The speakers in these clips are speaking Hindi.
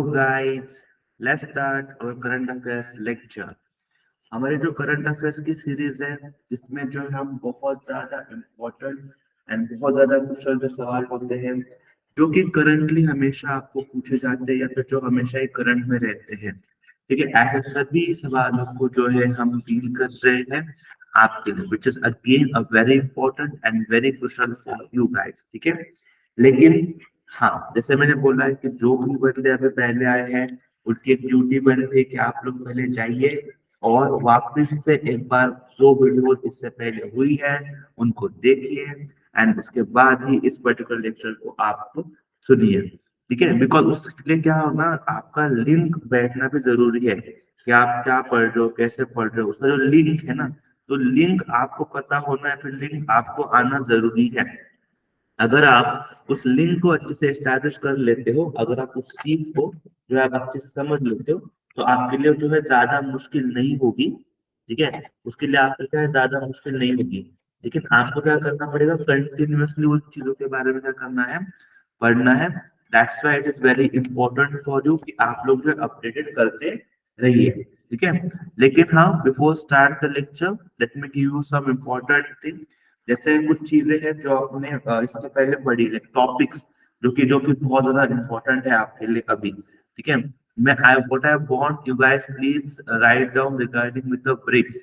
Guys, let's start our current affairs lecture. हमारे जो करंट अफेयर्स की सीरीज है जिसमें जो हम बहुत ज्यादा इम्पोर्टेंट एंड बहुत ज्यादा क्वेश्चन जो सवाल होते हैं जो कि करंटली हमेशा आपको पूछे जाते हैं या फिर जो हमेशा ही करंट में रहते हैं। ठीक है, ऐसे सभी सवालों को जो है हम डील कर रहे हैं आपके लिए, which is again a very important and very crucial for you guys. ठीक है, लेकिन हाँ, जैसे मैंने बोला है कि जो भी बंदे अभी पहले आए हैं उनकी एक ड्यूटी बनती है कि आप लोग पहले जाइए और वापस से एक बार जो वीडियो इससे पहले हुई है उनको देखिए एंड उसके बाद ही इस पर्टिकुलर लेक्चर को आप सुनिए। ठीक है, बिकॉज उसके लिए क्या होना, आपका लिंक बैठना भी जरूरी है कि आप क्या पढ़ रहे हो, कैसे पढ़ रहे हो, उसका जो लिंक है ना, तो लिंक आपको पता होना है, फिर लिंक आपको आना जरूरी है। अगर आप उस लिंक को अच्छे से एस्टैब्लिश कर लेते हो, अगर आप उस चीज को जो है आप अच्छे से समझ लेते हो, तो आपके लिए जो है ज्यादा मुश्किल नहीं होगी। ठीक है, उसके लिए आपके क्या है, ज्यादा मुश्किल नहीं होगी। लेकिन आपको क्या करना पड़ेगा, कंटिन्यूअसली उन चीजों के बारे में क्या करना है, पढ़ना है। That's why it is very important for you कि आप लोग जो है अपडेटेड करते रहिए। ठीक है, लेकिन हाँ, before start the lecture let me give you some important thing. जैसे कुछ चीजें हैं जो आपने इसके पहले पढ़ी, लाइक टॉपिक्स जो कि बहुत ज्यादा इंपॉर्टेंट है आपके लिए अभी। ठीक है, मैं I what I want you guys please write down regarding with the BRICS.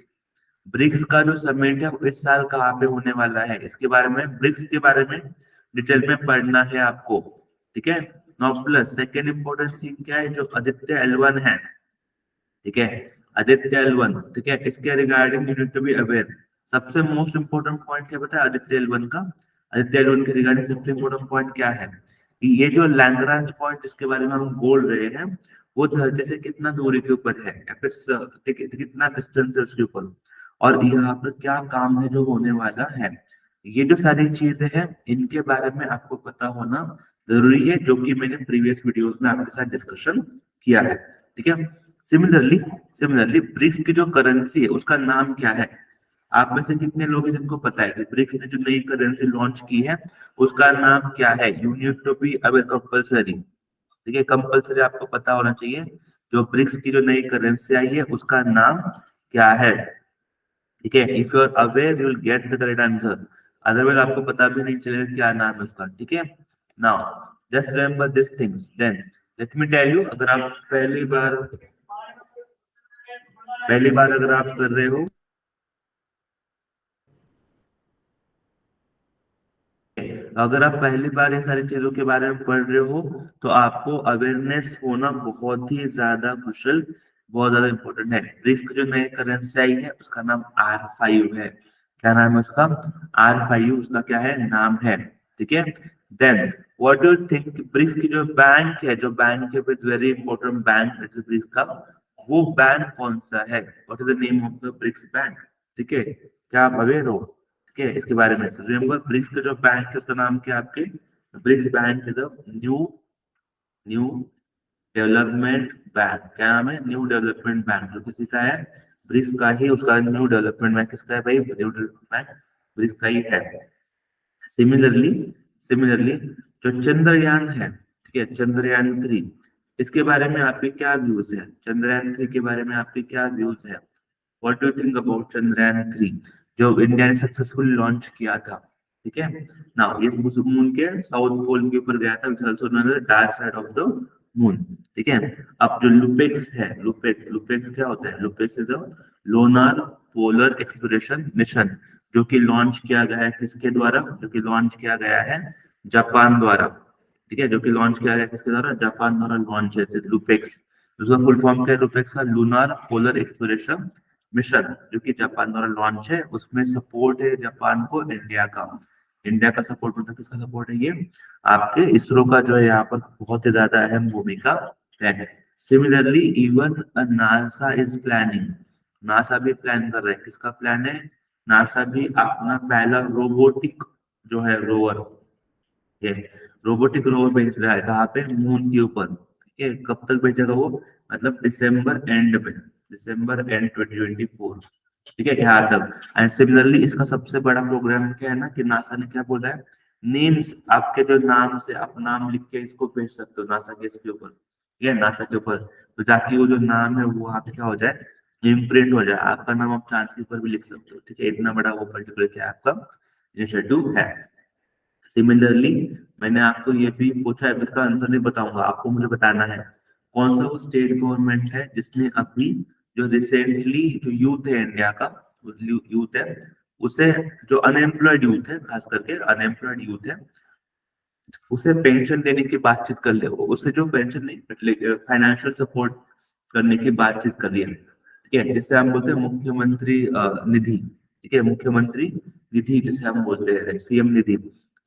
BRICS का जो समिट है वो इस साल कहाँ पे होने वाला है, इसके बारे में, ब्रिक्स के बारे में डिटेल में पढ़ना है आपको। ठीक है, now plus second important thing क्या है, जो आदित्य L1 है। ठीक है, आदित्य L1, ठीक है, इसके regarding you need to be aware. सबसे मोस्ट इंपोर्टेंट पॉइंट क्या पता है आदित्य L1 का? आदित्य L1 के रिगार्डिंग सबसे इंपोर्टेंट पॉइंट क्या है कि ये जो लैग्रांज पॉइंट जिसके बारे में हम बोल रहे हैं वो धरती से कितना दूरी के ऊपर है या फिर कितना डिस्टेंस है उसके ऊपर, और यहाँ पर क्या काम है जो होने वाला है। ये जो सारी चीजें हैं इनके बारे में आपको पता होना जरूरी है, जो कि मैंने प्रीवियस वीडियोस में आपके साथ डिस्कशन किया है। ठीक है, सिमिलरली सिमिलरली ब्रिक्स की जो करेंसी है उसका नाम क्या है? आप में से कितने लोग हैं जिनको पता है कि ब्रिक्स ने जो नई करेंसी लॉन्च की है उसका नाम क्या है? You need to be aware, compulsory. ठीक है, कंपल्सरी आपको पता होना चाहिए जो ब्रिक्स की जो नई करेंसी आई है उसका नाम क्या है। ठीक है, if you are aware you will get the correct answer, otherwise आपको पता भी नहीं चलेगा क्या नाम है उसका। ठीक है, now just remember this things, then let me tell you, अगर आप पहली बार अगर आप कर रहे हो, अगर आप पहली बार ये सारी चीजों के बारे में पढ़ रहे हो तो आपको अवेयरनेस होना बहुत ही ज्यादा क्रुशियल, बहुत ज्यादा इंपॉर्टेंट है। रिस्क जो नई करेंसी आई है उसका नाम R5 है। क्या नाम है उसका? R5 उसका क्या है, नाम है। ठीक है, then what do you think, BRICS की जो बैंक है, जो बैंक है with very important bank it is BRICS का, वो बैंक कौन सा है? What is the name of the BRICS bank? ठीक है, क्या आप अवेयर हो? ठीक है, इसके बारे में रिमेंबर, ब्रिक्स का जो बैंक है उसका नाम क्या है आपके? BRICS bank is new new development bank. क्या नाम है? New development bank. जो किसी का है? ब्रिक्स का ही, उसका न्यू डेवलपमेंट बैंक किसका है भाई? न्यू डेवलपमेंट बैंक ब्रिक्स का ही है। सिमिलरली सिमिलरली जो चंद्रयान है, ठीक है, चंद्रयान 3, इसके बारे में आपके क्या व्यूज है? चंद्रयान 3 के बारे में आपके क्या व्यूज है? What do you think about Chandrayaan 3 जो इंडिया ने सक्सेसफुली लॉन्च किया था? ठीक है, नाउ ये मून के साउथ पोल के ऊपर गया था, which also known as dark side of the moon. ठीक है, अब जो लुपेक्स है, लुपेक्स लुपेक्स क्या होता है? LUPEX is a Lonar polar exploration mission, जो कि लॉन्च किया गया है किसके द्वारा? जो कि लॉन्च किया गया है जापान द्वारा। ठीक है, जो कि लॉन्च किया गया है किसके द्वारा? जापान द्वारा लॉन्च है लुपेक्स। उसका फुल फॉर्म क्या है लुपेक्स का? लूनार पोलर एक्सप्लोरेशन मिशन, जो कि जापान द्वारा लॉन्च है। उसमें सपोर्ट है जापान को इंडिया का। इंडिया का सपोर्ट मतलब किसका सपोर्ट है? ये आपके इसरो का जो है यहाँ पर बहुत ही ज्यादा अहम भूमिका है। Similarly even NASA is planning, NASA भी प्लान कर रहा है। किसका प्लान है? नासा भी अपना पहला रोबोटिक जो है रोवर, ये रोबोटिक रोवर भेज रहा है कहाँ पे? मून के ऊपर। ठीक है, कब तक भेजेगा वो? मतलब दिसंबर एंड में, दिसंबर एंड 2024। ठीक है, यहाँ तक। एंड सिमिलरली इसका सबसे बड़ा प्रोग्राम क्या है ना, कि नासा ने क्या बोला है, नेम्स, आपके जो नाम से आप नाम लिख के इसको भेज सकते हो नासा के इसके ऊपर। ठीक है, नासा के ऊपर, तो ताकि वो जो नाम है वो वहाँ पे क्या हो जाए, इम्प्रिंट हो जाए, आपका नाम आप चांद के ऊपर भी लिख सकते हो। ठीक है, इतना बड़ा वो पर्टिकुलर क्या आपका इनिशिएटिव है। सिमिलरली मैंने आपको ये भी पूछा है, इसका आंसर नहीं बताऊंगा, आपको मुझे बताना है कौन सा वो स्टेट गवर्नमेंट है जिसने अभी जो रिसेंटली जो यूथ है इंडिया का, यूथ है उसे, जो अनएम्प्लॉयड यूथ है, खास करके अनएम्प्लॉयड यूथ है, उसे पेंशन देने की बातचीत कर ले, उसे जो पेंशन नहीं, फाइनेंशियल सपोर्ट करने की बातचीत कर रही है। ठीक है, जिसे हम बोलते हैं मुख्यमंत्री निधि। ठीक है, मुख्यमंत्री निधि जिसे हम बोलते हैं सीएम निधि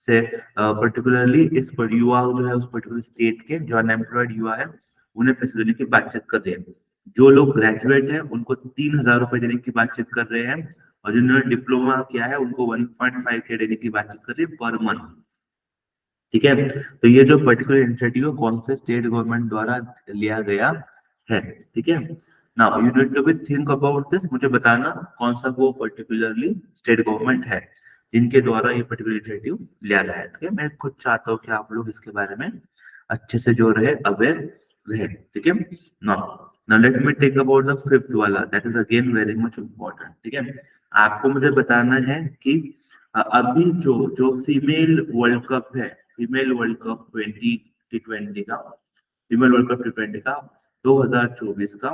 से, पर्टिकुलरली इस पर युवा जो है उस पर्टिकुलर स्टेट के जो अनएम्प्लॉयड युवा है उन्हें पैसे देने की बातचीत कर रहे हैं। जो लोग ग्रेजुएट है उनको 3,000 रुपए देने की बातचीत कर रहे हैं, और जिन्होंने डिप्लोमा किया है उनको 1.5 के देने की बातचीत कर रही है पर मंथ। ठीक है, तो ये जो पर्टिकुलर इनिशिएटिव कौन से स्टेट गवर्नमेंट द्वारा लिया गया है। ठीक है, now you need to be think about this, मुझे बताना कौन सा वो पर्टिकुलरली स्टेट गवर्नमेंट है जिनके द्वारा ये पर्टिकुलर इनिशिएटिव लिया गया है। ठीक है, मैं खुद चाहता हूँ कि आप लोग इसके बारे में अच्छे से जो रहे अवेयर रहे। ठीक है, now now let me take about the fifth वाला, that is again very much important. ठीक है, आपको मुझे बताना है कि अभी जो जो फीमेल वर्ल्ड कप है, फीमेल वर्ल्ड कप 2020 का, फीमेल वर्ल्ड कप T20 का 2024 का,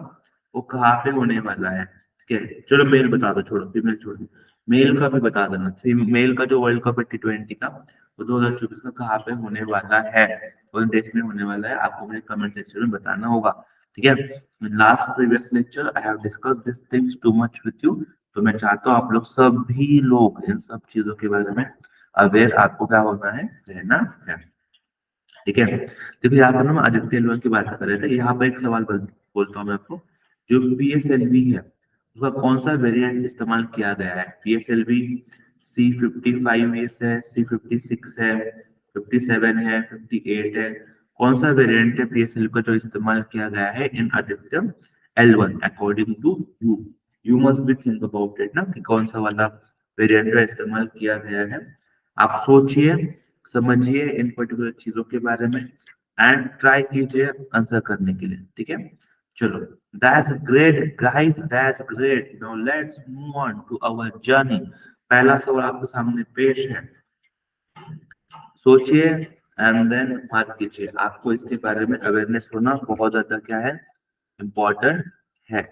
वो कहाँ पे होने वाला है। ठीक है, चलो मेल बता दो, छोड़ो फीमेल छोड़ दो, मेल का भी बता देना। मेल का जो वर्ल्ड कप है T20 का, वो 2024 का कहाँ पे होने वाला है, कौन देश में होने वाला है, आपको मुझे कमेंट सेक्शन में बताना होगा। ठीक है, last previous lecture I have discuss this things too much with you, तो मैं चाहता हूँ आप लोग सभी लोग इन सब चीजों के बारे में अवेयर आपको क्या होना है, रहना है। ठीक है, देखो यहाँ पर ना हम आदित्य लोन की बात कर रहे थे, यहाँ पर एक सवाल बोलता हूँ मैं आपको, जो PSLV है उसका कौन सा वेरिएंट इस्तेमाल किया गया है। PSLV C55 है, C56 है, 57 है, 58 है, कौन सा वेरिएंट है PSLV का जो इस्तेमाल किया गया है in Aditya L1 according to you. You must be think about it ना, कि कौन सा वाला वेरिएंट का इस्तेमाल किया गया है। आप सोचिए, समझिए इन पर्टिकुलर चीजों के बारे में, एंड ट्राई कीजिए आंसर करने के लिए। ठीक है, चलो, that's great guys, that's great, now let's move on to our journey. पहला सवाल आपके सामने पेश है, सोचिए एंड देन बात कीजिए, आपको इसके बारे में अवेयरनेस होना बहुत ज्यादा क्या है, इम्पोर्टेंट है।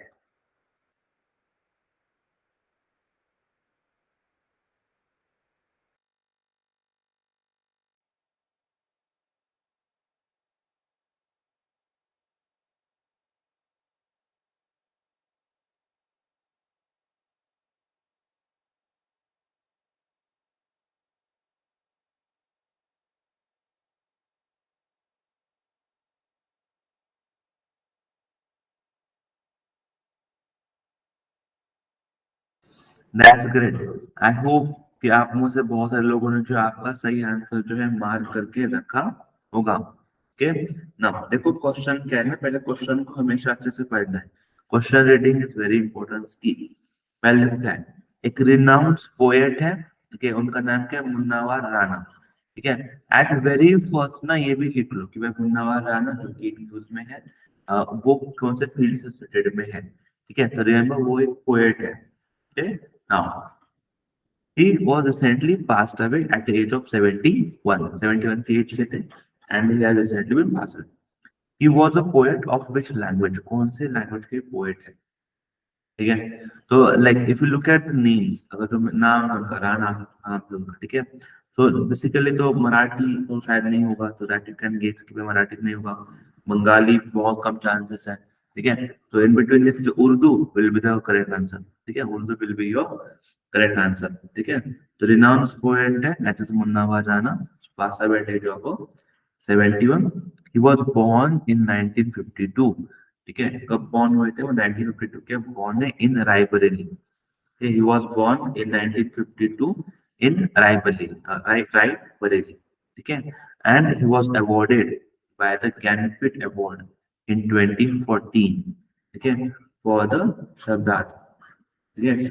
दैट्स ग्रेट, आई होप कि आप में से बहुत सारे लोगों ने जो आपका सही आंसर जो है मार्क करके रखा होगा। ओके, ना देखो क्वेश्चन क्या है ना, पहले क्वेश्चन को हमेशा अच्छे से पढ़ना है, question reading is very important की। पहले क्या है, एक रिनाउंड पोएट है, ठीक है, उनका नाम क्या है, मुन्नावर राणा। ठीक है, एट वेरी फर्स्ट ना ये भी लिख लो कि भाई मुन्नावर राणा जो कि न्यूज में है, वो कौन से फील्ड से रिलेटेड में है। ठीक है, तो रिमेंबर वो एक पोएट है। Okay, now he was recently passed away at the age of 71. 71 की एज के थे, and he has recently been passed away. He was a poet of which language? कौन से लैंग्वेज के पोएट है। ठीक है, तो like if you look at names, अगर जो नाम है उनका राणा, आप लोग का, ठीक है, तो बेसिकली तो मराठी तो शायद नहीं होगा, तो दैट यू कैन गेस कि मराठी नहीं होगा, बंगाली बहुत कम चांसेस है। ठीक है, तो in between this Urdu will be the correct answer. ठीक है, Urdu will be your correct answer. ठीक है, तो रिनाउंस पोएट है दैट इज मुन्ना राणा, पासा बैठे जो आपको 71। He was born in 1952। ठीक है, कब बॉर्न हुए थे वो, 1952 के बॉर्न है in Raebareli. He was born in 1952 in Raebareli. ठीक है, and he was awarded by the Jnanpith award in 2014। ठीक है, फॉर द शब्दार्थ। ठीक है,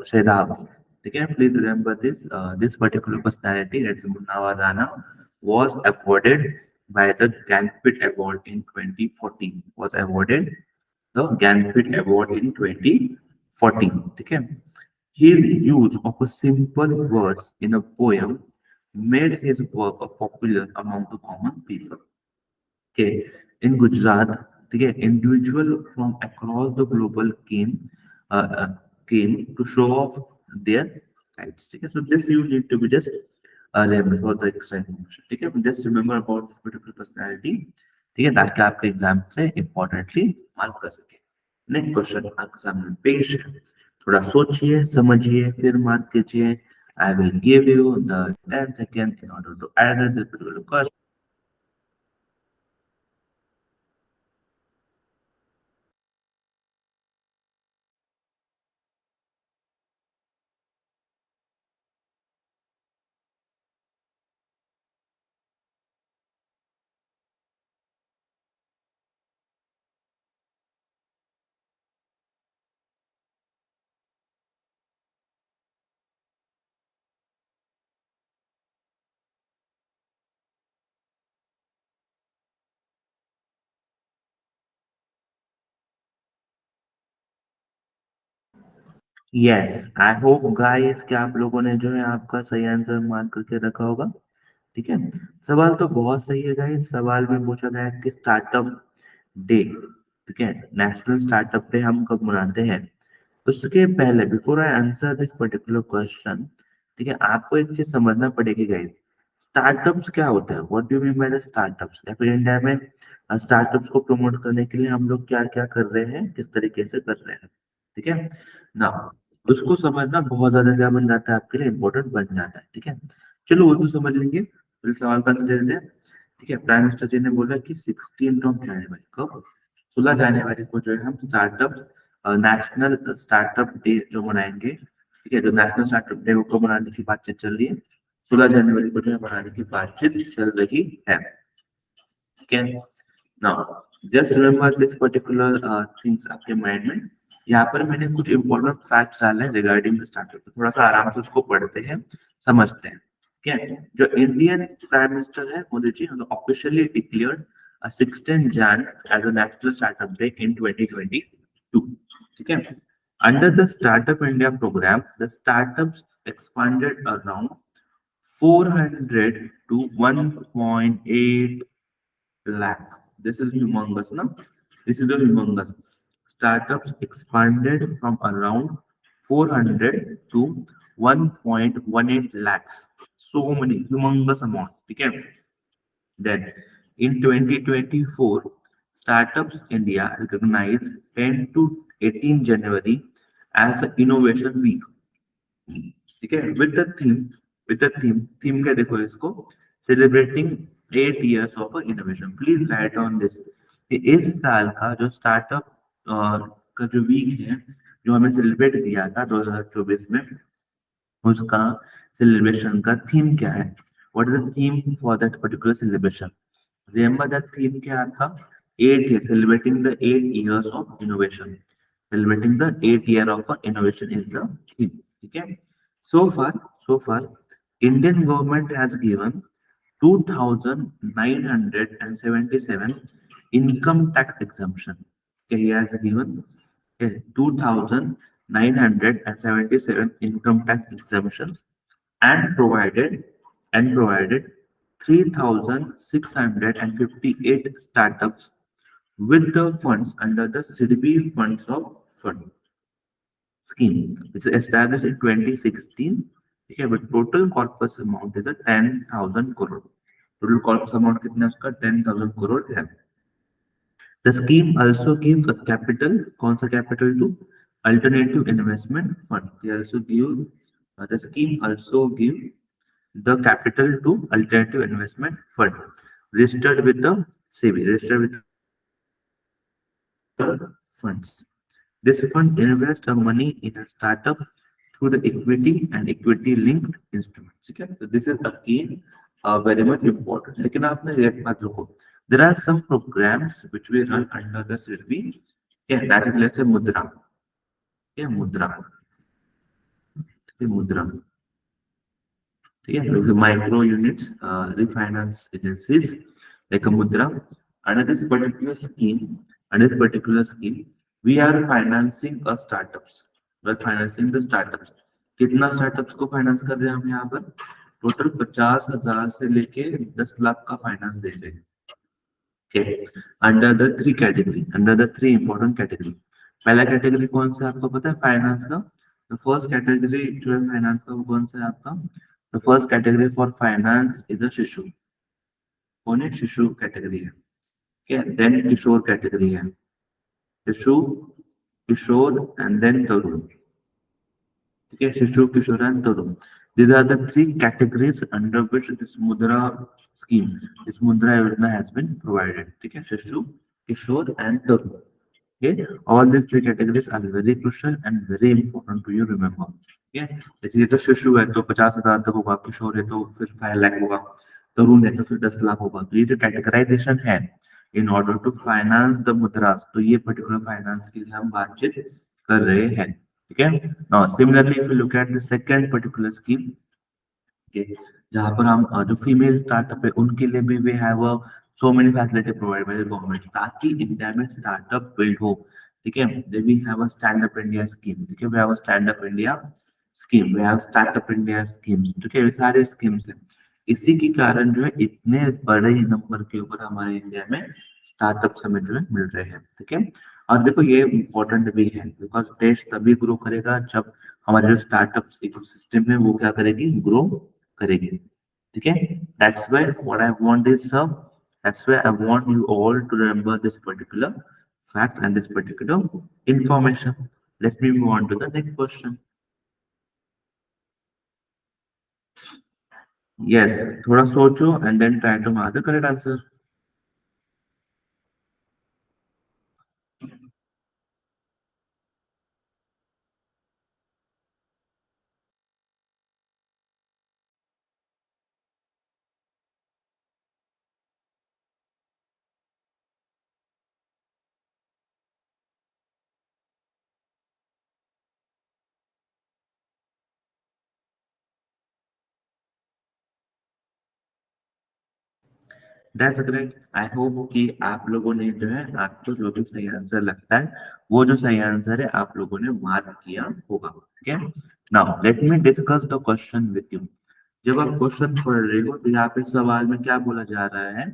शहदाब। ठीक है, please remember this, this particular personality that is Munawar Rana was awarded by the Ganpit Award in 2014. Was awarded the Ganpit Award in 2014. Okay. His use of a simple words in a poem made his work popular among the common people. Okay. In Gujarat, okay, individuals from across the global uh, uh, came to show off their sites. Okay. So this you need to be just remember for the extra information. ठीक है, just remember about this particular personality. ठीक है, ताकि आपके एग्जाम से इम्पोर्टेंटली मार्क कर सके. नेक्स्ट क्वेश्चन आपके सामने पेश है. थोड़ा सोचिए, समझिए, फिर मार्क कीजिए. I will give you the 10 seconds in order to answer this particular question. Yes, I hope guys कि आप लोगों ने जो है आपका सही आंसर मार्क करके रखा होगा. ठीक है. सवाल तो बहुत सही है गाइस. सवाल में पूछा गया है कि स्टार्टअप डे, ठीक है, नेशनल स्टार्टअप डे हम कब मनाते हैं. उसके पहले before I answer this particular question, ठीक है, आपको एक चीज समझना पड़ेगी गाइस. स्टार्टअप्स क्या होता है, what do you mean by the startups, या फिर इंडिया में स्टार्टअप्स को प्रमोट करने के लिए हम लोग क्या क्या कर रहे हैं, किस तरीके से कर रहे हैं. ठीक है ना. उसको समझना बहुत ज्यादा क्या बन जाता है आपके लिए, इंपॉर्टेंट बन जाता है. ठीक है. चलो वो तो समझ लेंगे, फिर सवाल का आंसर दे देते हैं. ठीक है. प्राइम मिनिस्टर जी ने बोला कि 16 जनवरी को, 16 जनवरी को जो है हम स्टार्टअप नेशनल स्टार्टअप डे जो मनाएंगे. ठीक है. जो नेशनल स्टार्टअप डे को मनाने की बातचीत चल रही है, 16 जनवरी को जो है मनाने की बातचीत चल रही है. ठीक है. Now just remember this particular things आपके माइंड में. यहाँ पर मैंने कुछ इंपॉर्टेंट फैक्ट्स डाले हैं रिगार्डिंग द स्टार्टअप. थोड़ा सा आराम से उसको पढ़ते हैं, समझते हैं. ठीक है. जो इंडियन प्राइम मिनिस्टर है Modi ji, officially declared 16 Jan as a national startup day in 2022. ठीक है. Under the Startup India program, the startups expanded around 400 to 1.8 lakh. This is humongous, no? This is a humongous. Startups expanded from around 400 to 1.18 lakhs. So many, humongous amount. Okay. Then in 2024, Startups India recognized 10 to 18 January as the Innovation Week. ठीक है. विद द थीम क्या देखो इसको, celebrating 8 years of innovation. Please right on this. इस साल का जो स्टार्टअप का जो वीक है, जो हमें सेलिब्रेट किया था 2024 में, उसका सेलिब्रेशन का थीम क्या है, what is the theme for that particular celebration. Remember that theme क्या था, 8 years, celebrating the 8 years of innovation. Celebrating the 8 year of innovation is the theme. Okay. So far, Indian government has given 2,977 income tax exemption. Okay, he has given 2,977 income tax exemptions and provided 3,658 startups with the funds under the CDB Funds of Fund scheme, which is established in 2016. Okay, but total corpus amount is a 10,000 crore. Total corpus amount कितना है उसका 10,000 crore है. The scheme also gives a capital, कौन सा capital to alternative investment fund. The scheme also give the capital to alternative investment fund registered with the SEBI, registered with the funds. This fund invests the money in a startup through the equity and equity linked instruments. Okay? So this is again very much important. लेकिन आपने एक बात देखो, there are some programs which we run under the SIDBI. Yeah, that is let's say Mudra. Yeah, Mudra. Okay, Mudra. ठीक है, micro units, refinance agencies. like a mudra. Under this particular scheme, we are financing a startups. We are financing the startups. कितना स्टार्टअप्स को फाइनेंस कर रहे हैं हम यहाँ पर? टोटल 50,000 से लेके 10 लाख का फाइनेंस दे रहे हैं. Okay. Under the three important category. पहला कैटेगरी कौन सा आपको पता है फाइनेंस का? तो फर्स्ट कैटेगरी जो है फाइनेंस का वो कौन सा है आपका? The first category for finance is a शिशु. कौन है? शिशु कैटेगरी है. Okay. देन किशोर कैटेगरी है. शिशु, किशोर एंड देन तरुण. ठीक है, Shishu, Kishor and Tarun. These are the three categories under which this Mudra scheme, this Mudra Yojana has been provided. ठीक है, शिशु, किशोर and Tarun. Okay, all these three categories are very crucial and very important to you remember. Okay, जैसे तो शिशु है तो 50,000 तक होगा, किशोर है तो फिर 5 लाख होगा, तरुण है तो फिर 10 लाख होगा. तो ये जो कैटेगराइजेशन है in order to finance the मुद्रास, तो ये पर्टिकुलर फाइनेंस के लिए हम बातचीत कर रहे हैं. ठीक है. Now similarly if you look at the second particular scheme, जहां पर हम जो फीमेल स्टार्टअप है उनके लिए भी we have so many facility provide by the government ताकि इंडिया में स्टार्टअप बिल्ड हो. ठीक है. We have a stand up India scheme. ठीक है, we have a stand up India scheme, we have startup India schemes. ठीक है, ये सारे स्कीम्स हैं. इसी के कारण जो है इतने बड़े नंबर के ऊपर हमारे इंडिया में स्टार्टअप्स हमें जो है मिल रहे हैं. ठीक है. और देखो ये इम्पोर्टेंट भी है बिकॉज देश तभी ग्रो करेगा जब हमारे जो स्टार्टअप इकोसिस्टम है वो क्या करेगी? ग्रो करेगी. ठीक है. That's why what I want is that's why I want you all to remember this particular fact and this particular information. Let me move on to the next question. Yes, थोड़ा सोचो and then try to mark the correct answer. That's great. I hope कि आप लोगों ने जो है आपको जो भी सही आंसर लगता है वो जो सही आंसर है आप लोगों ने मार्क किया होगा. ठीक है. Now let me discuss the question with you. जब आप क्वेश्चन पढ़ रहे हो तो यहाँ पे सवाल में क्या बोला जा रहा है?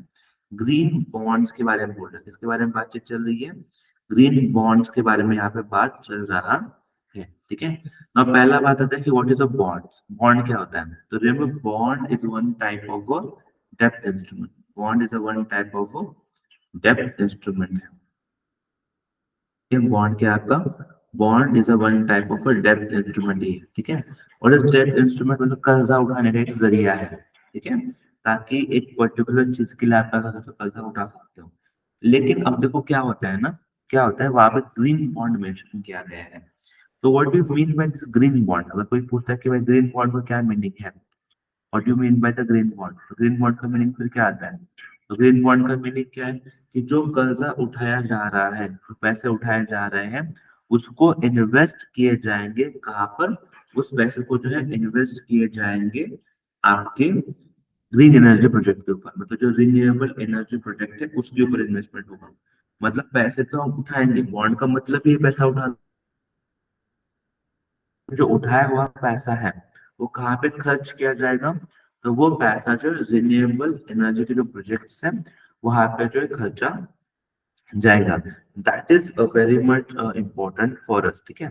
ग्रीन बॉन्ड्स के बारे में बोल रहे हैं. किसके बारे में बातचीत चल रही है? ग्रीन बॉन्ड्स के बारे में यहाँ पे बात चल रहा है. ठीक है. ना पहला बात आता है कि what is a bonds. Bond क्या होता है? तो remember bond is one type of डेप्थ instrument. Bond is a one type of डेप्थ इंस्ट्रूमेंट है. ये बॉन्ड क्या है आपका? Bond is a one type of डेप्थ इंस्ट्रूमेंट ही है. ठीक है. और इस डेप्थ इंस्ट्रूमेंट मतलब कर्जा उठाने का एक जरिया है. ठीक है. ताकि एक पर्टिकुलर चीज के लिए आप कर्जा उठा सकते हो. लेकिन अब देखो क्या होता है ना, क्या होता है वहां पे ग्रीन बॉन्ड मेंशन किया गया है. तो what do you mean by this green bond? अगर कोई पूछता है कि भाई ग्रीन बॉन्ड का क्या मीनिंग है, what do you mean by the green bond, तो ग्रीन बॉन्ड का मीनिंग फिर क्या आता है? तो ग्रीन बॉन्ड का मीनिंग क्या है कि जो कर्जा उठाया जा रहा है, जो पैसे उठाए जा रहे हैं उसको इन्वेस्ट किए जाएंगे कहाँ पर? उस पैसे को जो है इन्वेस्ट किए जाएंगे आपके ग्रीन एनर्जी प्रोजेक्ट के ऊपर. मतलब जो रिन्यूएबल एनर्जी प्रोजेक्ट है उसके ऊपर इन्वेस्टमेंट होगा. मतलब पैसे तो हम उठाएंगे, बॉन्ड का मतलब ये पैसा उठा, जो उठाया हुआ पैसा है वो कहाँ पे खर्च किया जाएगा? तो वो पैसा जो रिन्यूएबल एनर्जी के जो प्रोजेक्ट्स हैं वहां पे जो है खर्चा जाएगा. That is very much important for us. ठीक है.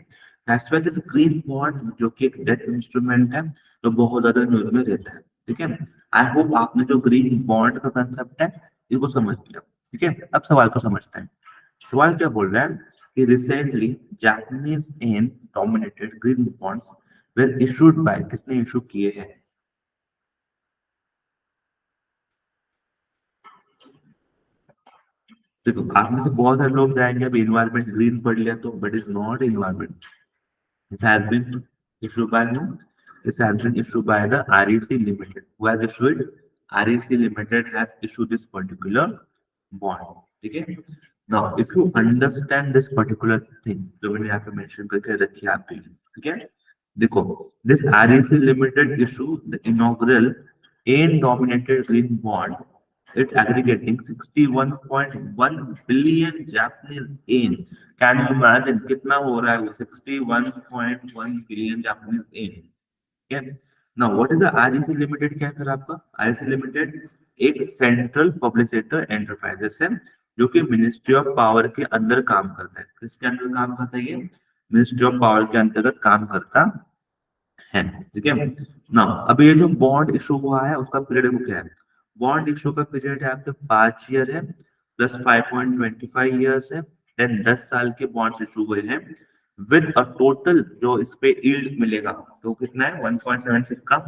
That's why this green bond जो कि एक डेट इंस्ट्रूमेंट है तो बहुत ज्यादा न्यूज में रहता है. ठीक है. आई होप आपने जो ग्रीन बॉन्ड का कंसेप्ट है इसको समझ लिया. ठीक है. अब सवाल को समझते हैं. सवाल क्या बोल रहा है कि recently Japanese yen dominated green bonds were issued by, किसने इशू किए हैं? देखो आप में से बहुत सारे लोग जाएंगे अभी इन्वायरमेंट ग्रीन पढ़ लिया तो, but is not environment. It has been issued by whom? It has been issued by the REC Limited. Who has issued? REC Limited has issued this particular bond. Okay. Now, if you understand this particular thing, जो मैंने यहाँ पे mention करके रखी है आपके लिए, ठीक है? देखो, this REC Limited issue the inaugural AIM dominated green bond it aggregating 61.1 billion Japanese yen. Can you imagine कितना हो रहा है वो 61.1 billion Japanese yen. Okay. Now what is the REC Limited? क्या है फिर आपका REC Limited एक सेंट्रल पब्लिसिटर एंटरप्राइजेस है जो कि मिनिस्ट्री ऑफ पावर के अंदर काम करता है. किसके अंदर काम करता है ये? मिनिस्ट्री ऑफ पावर के अंतर्गत काम करता है. ठीक है ना. अब ये जो बॉन्ड इशू हुआ है उसका पीरियड क्या है? बॉन्ड इशू का पीरियड है आपके 5 ईयर है प्लस 5.25 ईयर्स है. देन 10 साल के बॉन्ड्स इशू हुए हैं विद अ टोटल जो इस पे यील्ड मिलेगा तो कितना है 1.76 का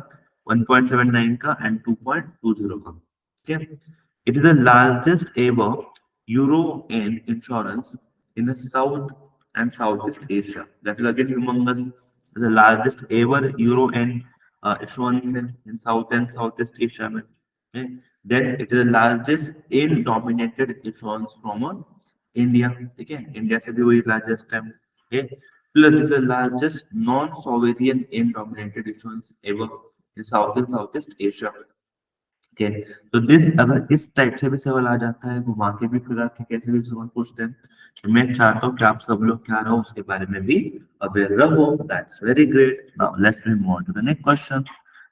1.79 का एंड 2.20 का. ठीक है. It is the largest ever euro an insurance in the south and Southeast Asia. That is again humongous, the largest ever euro and issuance in South and Southeast Asia. Okay. Then it is the largest in dominated issuance from India. Okay. India से भी वही largest है. Okay. Plus this is the largest non-sovereign in dominated issuance ever in South and Southeast Asia. ठीक है. तो दिस अगर इस टाइप से भी सवाल आ जाता है घुमा के भी फिर के कैसे भी सवाल पूछते हैं तो मैं चाहता हूँ कि आप सब लोग क्या रहो उसके बारे में भी अवेयर रहो. That's very great. Now let's move on to the next question.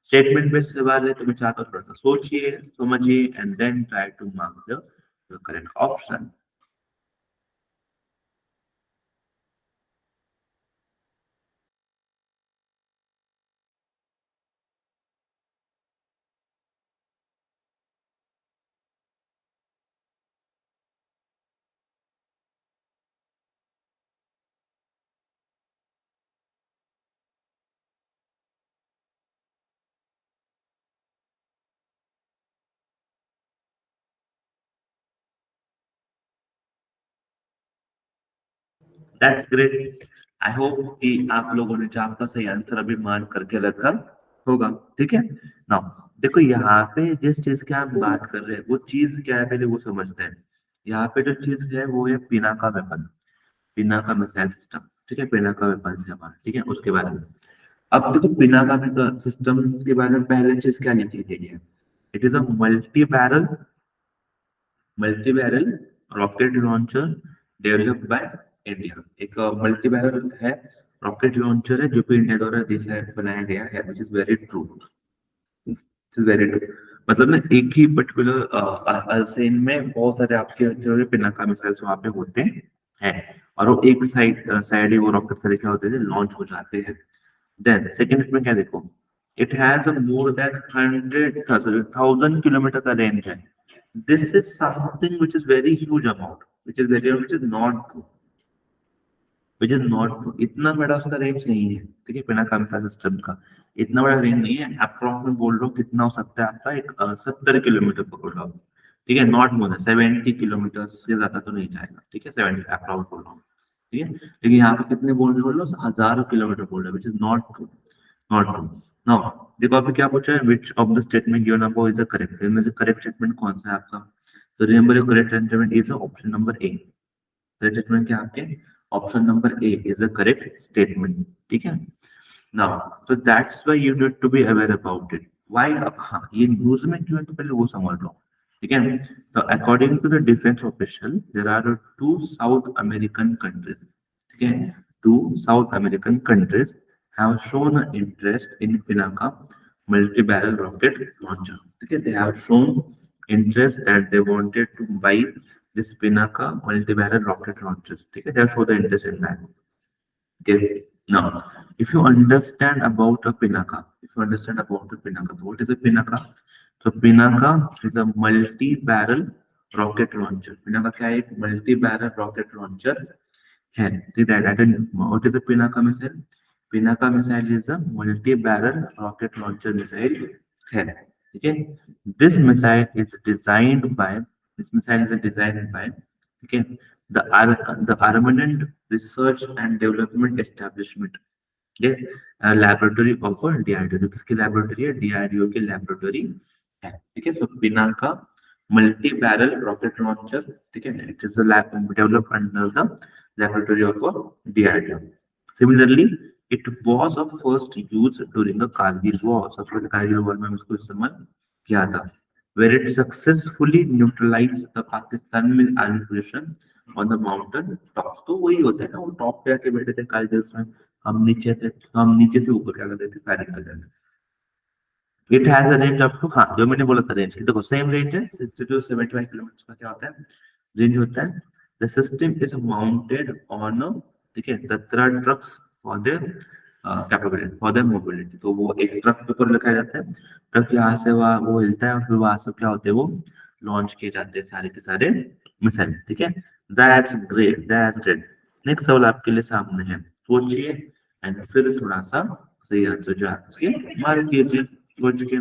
Statement based सवाल है तो मैं चाहता हूँ थोड़ा सा सोचिए समझिए and then try to mark the correct option. That's great. I hope कि आप लोगों ने जो आपका सही आंसर अभी मान करके रखा होगा. ठीक है. नाउ देखो यहाँ पे जिस चीज की हम बात कर रहे हैं वो चीज क्या है पहले वो समझते हैं. यहाँ पे जो चीज है वो है Pinaka weapon, Pinaka missile system. ठीक है. पिनाका वेपन है हमारा. ठीक है. उसके बारे में अब देखो पिनाका सिस्टम के बारे में पहले चीज क्या लिखी गई है. It is a multi barrel rocket launcher developed by India. एक मल्टी बैरल है रॉकेट लॉन्चर है जो कि इंडिया द्वारा बनाया गया है which is very true. Very true. मतलब ना एक ही पर्टिकुलर अल्सेन में बहुत सारे आपके जो पिनाका मिसाइल्स वहां पे होते हैं और वो एक साइड ही वो रॉकेट से क्या होते हैं लॉन्च हो जाते हैं. देन सेकंड में क्या देखो it has a more than 100,000 kilometre का रेंज है. This is something which is very huge amount which is not true. Which is not true. इतना बड़ा उसका रेंज नहीं है. ठीक है. पिनाका मिसाइल सिस्टम का इतना बड़ा रेंज नहीं है. अप्रॉक्स में बोल रहा हूँ कितना हो सकता है आपका एक 70 किलोमीटर पकड़ लो. ठीक है. नॉट मोर देन 70 किलोमीटर से ज्यादा तो नहीं जाएगा. ठीक है. 70 अप्रॉक्स बोल रहा हूँ. ठीक है. लेकिन यहाँ पे कितने बोल रहे हो हजारों किलोमीटर बोल रहे हैं which is not true. Not true. Now देखो अभी क्या पूछा है which of the statement given above is the correct. इनमें से करेक्ट स्टेटमेंट कौन सा है आपका. तो remember your correct statement is option number A. Correct statement क्या आपके option number A is the correct statement. ठीक है. नाउ तो that's why you need to be aware about it. Why. अब हाँ ये न्यूज में क्यों है तो पहले वो समझ लो. ठीक है. तो according to the defence official there are two South American countries. ठीक है. Two South American countries have shown an interest in Pinaka multi-barrel rocket launcher. Okay, they have shown interest that they wanted to buy this Pinaka multi-barrel rocket launchers. Okay, they have shown the interest in that. Okay, now if you understand about a Pinaka, so what is a Pinaka? So Pinaka is a multi-barrel rocket launcher. Pinaka क्या है? एक multi-barrel rocket launcher है. ठीक है. What is a Pinaka missile? Pinaka missile is a multi-barrel rocket launcher missile है. ठीक है. This missile is designed by okay the Armament Research and Development Establishment. ठीक है. Laboratory of DRDO. जो किसकी लैबोरेटरी है? डीआरडीओ की लैबोरेटरी है. ठीक है. So Pinaka multi barrel rocket launcher. ठीक है. It is developed under the laboratory of DRDO. Similarly it was of first use during the Kargil war. सबसे पहले कारगिल वॉर में इसको इस्तेमाल किया था. where it successfully neutralized the Pakistani army position on the mountain tops. तो वही होता है ना, वो टॉप पे आके बैठे थे कारगिल में, हम नीचे थे, तो हम नीचे से ऊपर क्या कर रहे थे, फायरिंग कर रहे थे। It has a range up to, हाँ जो मैंने बोला था रेंज की, देखो सेम रेंज है 60 to 75 किलोमीटर का क्या होता है, रेंज होता है। The system is mounted on, ठीक है, the trucks for their capability, for their mobility. तो वो एक ट्रक के ऊपर रखा जाता है, ट्रक यहाँ से वहाँ वो हिलता है, और फिर वहां से क्या होते हैं, वो लॉन्च किए जाते हैं सारे के सारे मिसाइल, ठीक है। That's great, that's great. Next सवाल आपके लिए सामने है, सोचिए एंड फिर थोड़ा सा सही आंसर जो आपके मार्क कीजिए सोच के।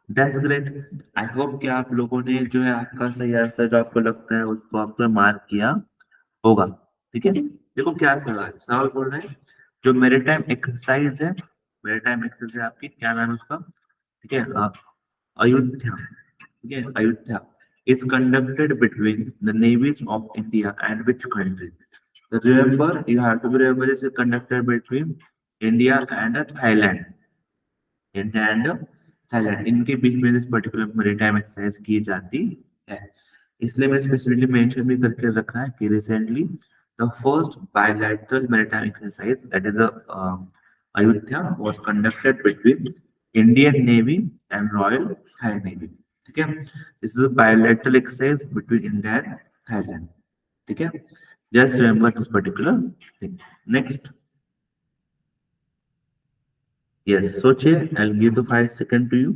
That's great. आई होप कि आप लोगों ने जो है आपका सही आंसर जो आपको लगता है उसको आपने मार्क किया होगा, ठीक है। देखो क्या सवाल सवाल बोल रहे हैं, जो मेरीटाइम एक्सरसाइज है, मेरीटाइम एक्सरसाइज आपकी क्या नाम है उसका, ठीक है, अयोध्या, ठीक है, Ayodhya is conducted between the navies of India and which country? Remember, you have to remember this is conducted between India and Thailand. India and Thailand, इनके बीच में इस पर्टिकुलर मैरीटाइम एक्सरसाइज की जाती है। इसलिए मैंने स्पेसिफिकली मेंशन भी करके रखा है कि recently the first bilateral maritime exercise that is Ayodhya was conducted between Indian navy and royal Thai navy, ठीक है। This is a bilateral exercise between India and Thailand, ठीक है। Just remember this particular thing. Next, yes सोचिए, I will give the 5 second to you.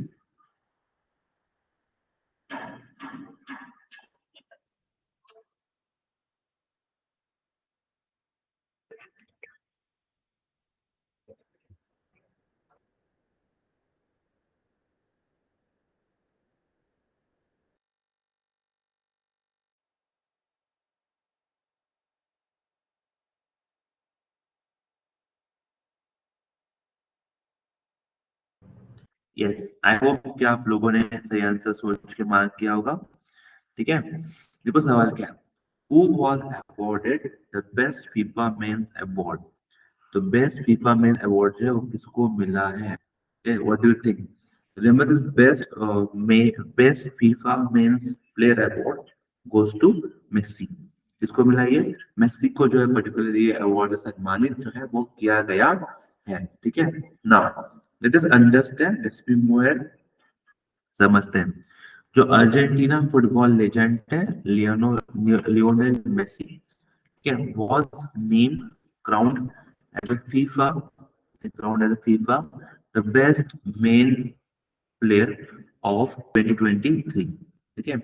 Yes, I hope कि आप लोगों ने सही आंसर सोच के मार्क किया होगा, ठीक है। देखो सवाल क्या है, who was awarded the best FIFA men's award? तो बेस्ट फीफा मेंस अवार्ड जो है वो किसको मिला है? What do you think? Remember this best FIFA men's player award goes to Messi. किसको मिला ये? मेसी को जो है पर्टिकुलरली ये अवार्ड से सम्मानित जो है वो किया गया है, ठीक है। Now let us understand, let's be more, समझते हैं। जो अर्जेंटीना फुटबॉल लेजेंड है लियोनेल मेसी, क्या was named, crowned as a FIFA, crowned as a FIFA the best male player of 2023, ठीक है।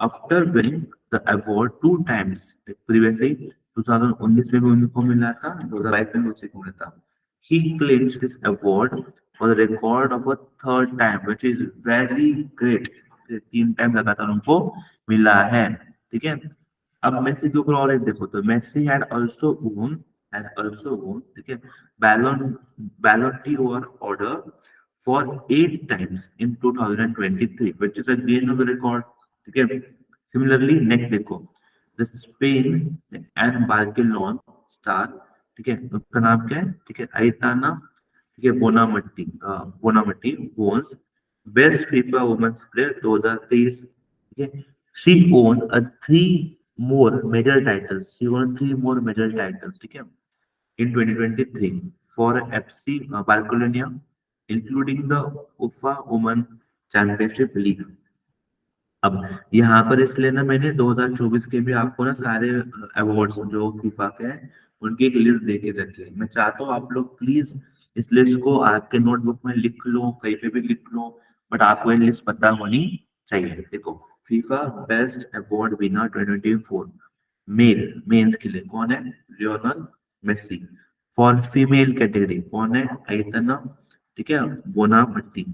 After winning the award two times, previously 2019 में भी उनको मिला था, 2022 में उसी को मिला था। He claims this award for the record of a third time, which is very great। 3 time लगातार उनको मिला है, ठीक है। अब मेसी के ऊपर और एक देखो, तो मेसी हैड आल्सो ओन, ठीक है, बैलन बैलन D over order for 8 times in 2023, which is again of the record, ठीक है। सिमिलरली नेक्स्ट देखो, द स्पेन एंड बार्केलोन स्टार, ठीक है, उसका नाम क्या है, ठीक है, आइताना, ठीक है, Bonmati wins best FIFA women's player 2023, ठीक है। She won a three more major titles. She won 3 more major titles, ठीक है, in 2023 for FC Barcelona, including the UEFA Women Championship League। अब यहाँ पर इसलिए ना मैंने 2024 के भी आपको ना सारे अवार्ड्स जो फीफा के हैं उनकी एक लिस्ट दे के रखी है। मैं चाहता हूँ आप लोग प्लीज इस लिस्ट को आपके नोटबुक में लिख लो, कहीं पे भी लिख लो, बट आपको ये लिस्ट पता होनी चाहिए। देखो, FIFA best award winner 2024 men's के लिए कौन है? Lionel Messi. For female category कौन है? आइतना, ठीक है, बोनामट्टी।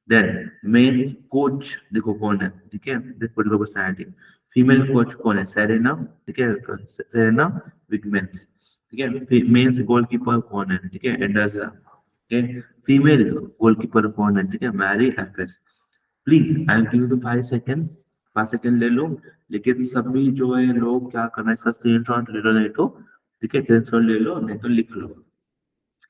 देन मेन कोच देखो कौन है, ठीक है, this particular personality. Female coach कौन है? सेरेना, ठीक है, सेरेना विगमेंस, ठीक है। मेंस गोलकीपर कौन है, ठीक है, एंडरसन। ठीक है, फीमेल गोलकीपर कौन है, ठीक है, Mary Earps. Please I am give you 5 seconds, 5 seconds ले लो। लेकिन सभी जो है लोग क्या करना है, इसका स्क्रीनशॉट ले लो, नहीं तो ठीक है स्क्रीनशॉट ले लो, नहीं तो लिख लो।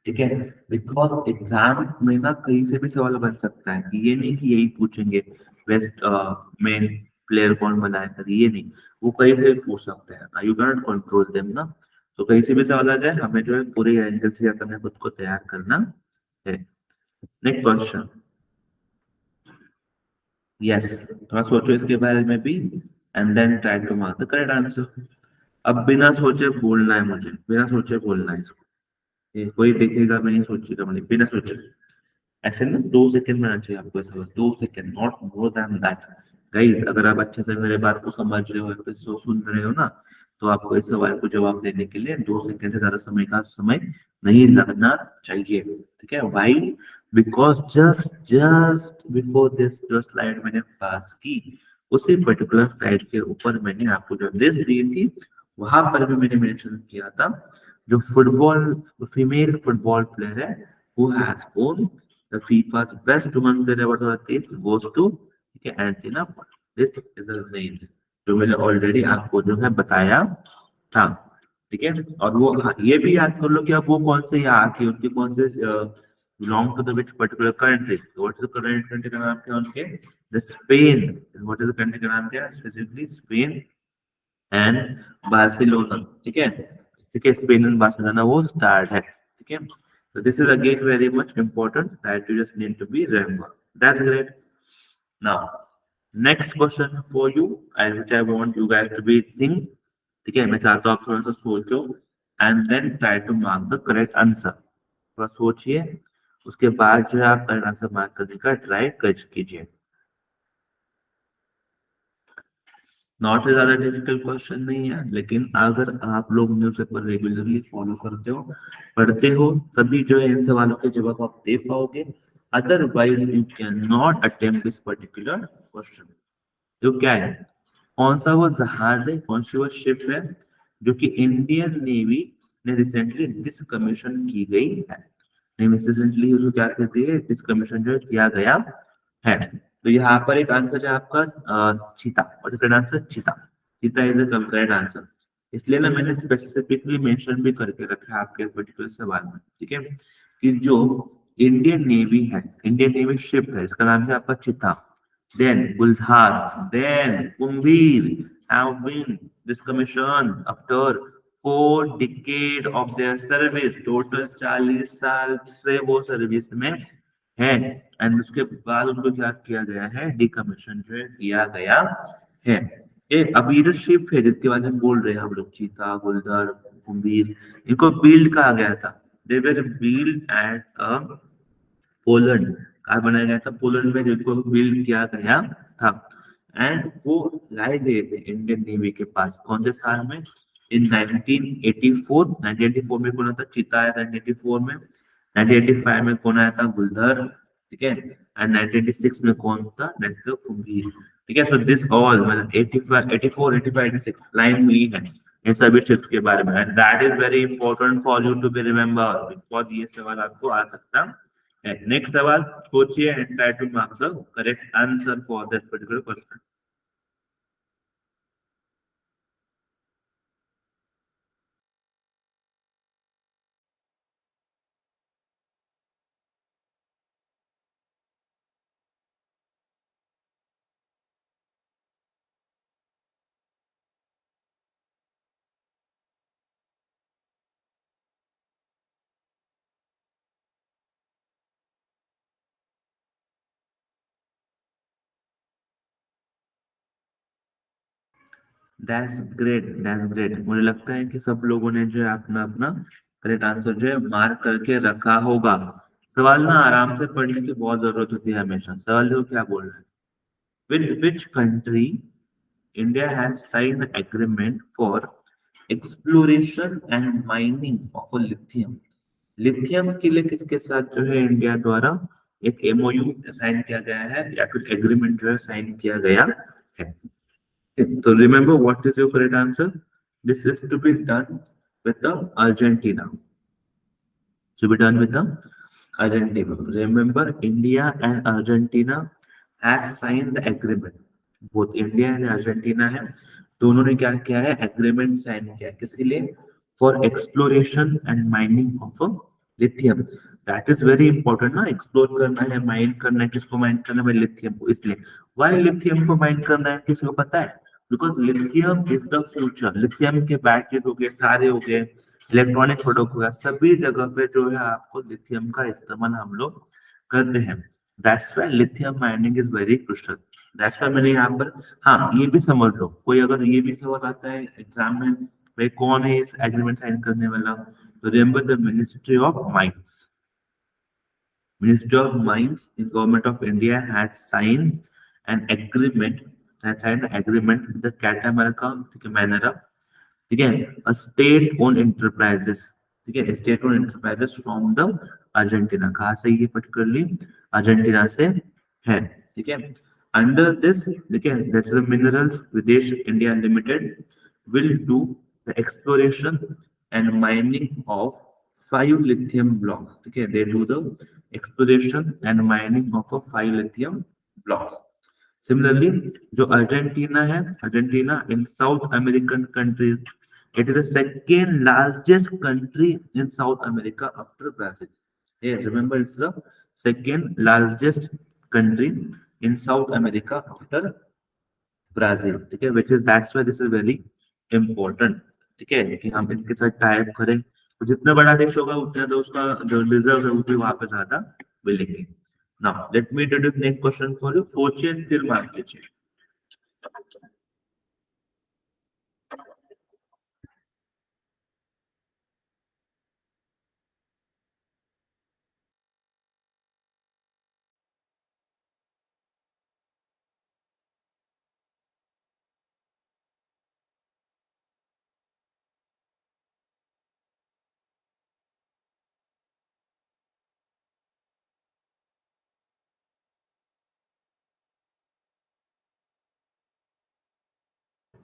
ठीक है, बिकॉज एग्जाम में ना कहीं से भी सवाल बन सकता है, कि ये नहीं कि यही पूछेंगे बेस्ट मेन प्लेयर कौन बनाया था, ये नहीं, वो कहीं से भी पूछ सकते हैं, यू कैनॉट कंट्रोल देम ना। तो कहीं से भी सवाल आ जाए, हमें जो है पूरे एंगल से क्या करना है, खुद को तैयार करना है। Next question. यस, थोड़ा सोचो इसके बारे में भी, and then try to mark the correct answer. अब बिना सोचे बोलना है मुझे, बिना सोचे बोलना है इसको। ये कोई देखेगा मैं, नहीं सोचेगा मैंने, बिना सोचे। ऐसे ना 2 सेकंड में आना चाहिए आपको, ऐसा बस 2 second, not more than that. Guys अगर आप अच्छे से मेरे बात को समझ रहे हो, फिर सुन रहे हो ना, तो आपको इस सवाल को जवाब देने के लिए 2 सेकंड से ज्यादा समय नहीं लगना चाहिए। ठीक है, why? Because just just before this जो स्लाइड मैंने पास की, उसी पर्टिकुलर स्लाइड के ऊपर मैंने आपको जो लिस्ट दी थी, वहां पर भी मैंने मेंशन किया था, जो फुटबॉल फीमेल फुटबॉल प्लेयर है, who has won the FIFA's Best Women Player Award of the Day goes to, ठीक है, antenna Paul. This is the name, जो मैंने ऑलरेडी आपको जो है बताया था। ठीक है, और वो हाँ, ये भी याद कर लो कि अब वो कौन से यहाँ की, उनके कौन से belong to the which particular country. What is the current country का नाम क्या है उनके, the Spain. What is the country का नाम क्या है, स्पेसिफिकली स्पेन एंड बार्सिलोना। ठीक है, ठीक है, स्पेन एंड बार्सिलोना वो स्टार्ट है। ठीक है, so this is again very much important that you just need to be remember. That's great. Now next question for you, and which I want you guys to be think। ठीक है, मैं चाहता हूँ आप थोड़ा सा सोचो and then try to mark the correct answer. थोड़ा सोचिए, उसके बाद जो है आप करेक्ट आंसर मार्क करने का ट्राई कीजिए। नॉट ए ज्यादा डिफिकल्ट क्वेश्चन नहीं है, लेकिन अगर आप लोग न्यूज़पेपर रेगुलरली फॉलो करते हो, पढ़ते हो, तभी जो है इन सवालों के जवाब आप दे पाओगे। Otherwise you can not attempt this particular question. तो क्या है, कौन सा वो जहाज है, कौन सी वो शिप है जो कि इंडियन नेवी ने रिसेंटली डिसकमीशन की गई है। नेवी रिसेंटली उसको क्या कहती है, डिसकमीशन जो है किया गया है। तो यहाँ पर एक आंसर है आपका चीता। और करेक्ट आंसर चीता, चीता इज द करेक्ट आंसर। इसलिए ना मैंने स्पेसिफिकली मेंशन भी करके रखा है आपके पर्टिकुलर सवाल में। ठीक है, कि जो इंडियन नेवी है, इंडियन नेवी शिप है, इसका नाम है आपका Cheetah. Then Gulzar, then Kumbhir have been discommissioned after 4 decades of their service। Total 40 साल से वो सर्विस में है, एंड उसके बाद उनको क्या किया गया है, डिकमीशन जो है किया गया है। अब ये जो शिप है जिसके बारे में बोल रहे हैं हम लोग, चीता, गुलदार, कुंभीर, इनको बिल्ड कहा गया था। They were build at a Poland. कहा बनाया गया था, पोलैंड में, जिनको बिल्ड किया गया था। एंड वो लाए गए थे इंडियन नेवी के पास कौन से साल में, इन 1984। 1984 में कौन था, चीता आया था 1984 में। 1985 में कौन आया था, गुलधर। ठीक है, एंड 1986 में कौन था, नेक्स्ट कुंभीर। ठीक है, सो दिस ऑल मतलब 85, 84, 85, 86 लाइन हुई है इन सभी शिप्स के बारे में, and that is very important for you to be remember, because ये सवाल आपको आ सकता है। नेक्स्ट सवाल सोचिए and try to mark the correct answer for that particular question. That's great, that's great. मुझे लगता है कि सब लोगों ने जो है अपना अपना करेक्ट आंसर जो है मार्क करके रखा होगा। सवाल ना आराम से पढ़ने की बहुत जरूरत होती है हमेशा। सवाल देखो क्या बोल रहे हैं, with which country India has sign agreement for exploration and mining of lithium. Lithium के लिए किसके साथ जो है इंडिया द्वारा एक एमओयू साइन किया गया है, या फिर एग्रीमेंट जो है साइन किया गया है। So remember what is your correct answer? This is to be done with the Argentina. To be done with the Argentina. Remember, India and Argentina has signed the agreement. Both India and Argentina है, दोनों ने क्या किया है? एग्रीमेंट साइन किया है किसके लिए? For exploration and mining of lithium. That is very important ना, एक्सप्लोर करना है, माइन करना है. किसको माइन करना है? लिथियम को. इसलिए वाई लिथियम को माइन करना है, किसी को पता है? Because lithium is the future. Lithium के बैटरीज हो गए, सारे हो गए, इलेक्ट्रॉनिक प्रोडक्ट हुआ, सभी जगह पे जो है आपको लिथियम का इस्तेमाल हम लोग करते हैं. That's why lithium mining is very crucial. That's why मैंने यहाँ पर, हाँ ये भी समझ लो, कोई अगर ये भी सवाल आता है एग्जाम में, भाई कौन है इस एग्रीमेंट साइन करने वाला, तो remember the ministry of mines. Ministry of Mines in Government of India had signed an agreement, with the Catamarca Manera, ठीक है, a state owned enterprises, ठीक है, state owned enterprises from the Argentina. कहाँ से ये पर्टिकुलरली? अर्जेंटीना से है. ठीक है. अंडर दिस, ठीक है, दैट्स द मिनरल्स विदेश India limited will do the exploration and mining of 5 lithium blocks. ठीक है, they do the exploration and mining of 5 lithium blocks. Similarly, जो अर्जेंटीना है, Argentina in South American countries, it is the second largest country in South America after Brazil. Yeah, remember it's the second largest country in South America after Brazil. ठीक है, which is that's why this is very important. ठीक है, कि हम इनके साथ टाइप करें, तो जितना बड़ा देश होगा उतना तो उसका जो रिजर्व है वो भी वहां पे ज्यादा मिलेंगे. Now let me introduce next question for you. Fortune film market.